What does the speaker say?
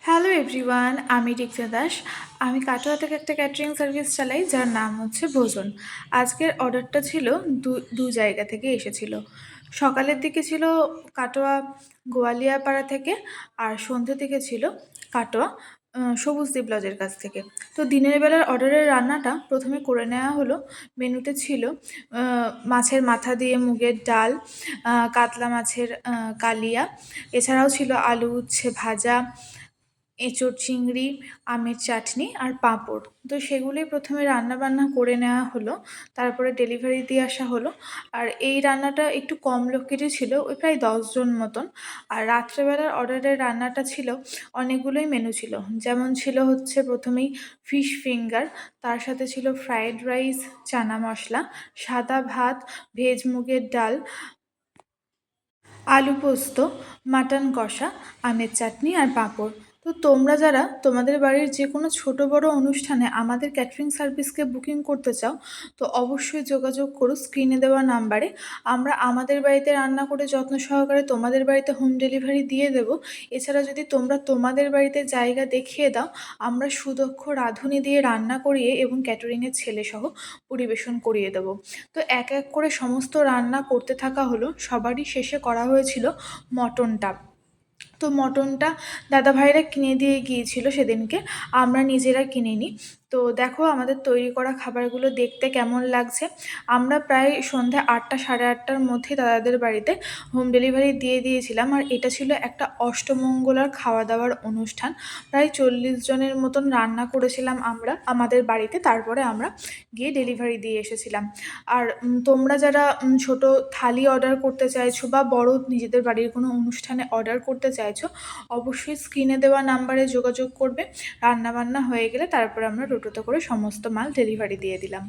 Hello everyone, আমি রিক্তা দাস। আমি কাটোয়া থেকে একটা ক্যাটারিং সার্ভিস চালাই, যার নাম হচ্ছে ভোজন। আজকের অর্ডারটা ছিল দু জায়গা থেকে এসেছিল। সকালের দিকে ছিল কাটোয়া গোয়ালিয়াপাড়া থেকে, আর সন্ধ্যে দিকে ছিল কাটোয়া সবুজদ্বীপ লজের কাছ থেকে। তো দিনের বেলার অর্ডারের রান্নাটা প্রথমে করে নেওয়া হলো। মেনুতে ছিল মাছের মাথা দিয়ে মুগের ডাল, কাতলা মাছের কালিয়া, এছাড়াও ছিল আলু উচ্ছে ভাজা, এঁচোড় চিংড়ি, আমের চাটনি আর পাঁপড়। তো সেগুলোই প্রথমে রান্নাবান্না করে নেওয়া হলো, তারপরে ডেলিভারি দিয়ে আসা হলো। আর এই রান্নাটা একটু কম লোকেরই ছিল, ওই প্রায় 10 জন মতন। আর রাত্রেবেলার অর্ডারের রান্নাটা ছিল অনেকগুলোই মেনু ছিল। যেমন ছিল হচ্ছে প্রথমেই ফিশ ফিঙ্গার, তার সাথে ছিল ফ্রায়েড রাইস, চানা মশলা, সাদা ভাত, ভেজ মুগের ডাল, আলু পোস্ত, মাটন কষা, আমের চাটনি আর পাঁপড়। তো তোমরা যারা তোমাদের বাড়ির যে কোনো ছোটো বড়ো অনুষ্ঠানে আমাদের ক্যাটারিং সার্ভিসকে বুকিং করতে চাও, তো অবশ্যই যোগাযোগ করো স্ক্রিনে দেওয়া নাম্বারে। আমরা আমাদের বাড়িতে রান্না করে যত্ন সহকারে তোমাদের বাড়িতে হোম ডেলিভারি দিয়ে দেব। এছাড়া যদি তোমরা তোমাদের বাড়িতে জায়গা দেখিয়ে দাও, আমরা সুদক্ষ রাঁধুনি দিয়ে রান্না করিয়ে এবং ক্যাটারিংয়ের ছেলেসহ পরিবেশন করিয়ে দেবো। তো এক এক করে সমস্ত রান্না করতে থাকা হলো। সবারই শেষে করা হয়েছিল মটনটা। তো মটনটা দাদাভাইরা কিনে দিয়ে গিয়েছিল সেদিনকে, আমরা নিজেরা কিনিনি। তো দেখো আমাদের তৈরি করা খাবারগুলো দেখতে কেমন লাগছে। আমরা প্রায় সন্ধ্যা 8টা সাড়ে 8টার মধ্যে দাদাদের বাড়িতে হোম ডেলিভারি দিয়ে দিয়েছিলাম। আর এটা ছিল একটা অষ্টমঙ্গলার খাওয়া দাওয়ার অনুষ্ঠান। প্রায় 40 জনের মতন রান্না করেছিলাম আমরা আমাদের বাড়িতে, তারপরে আমরা গিয়ে ডেলিভারি দিয়ে এসেছিলাম। আর তোমরা যারা ছোট থালি অর্ডার করতে চাইছো বা বড় নিজেদের বাড়ির কোনো অনুষ্ঠানে অর্ডার করতে চাইছো, অবশ্যই স্ক্রিনে দেওয়া নাম্বারে যোগাযোগ করবে। রান্নাবান্না হয়ে গেলে তারপরে আমরা টোটোতে করে সমস্ত মাল ডেলিভারি দিয়ে দিলাম।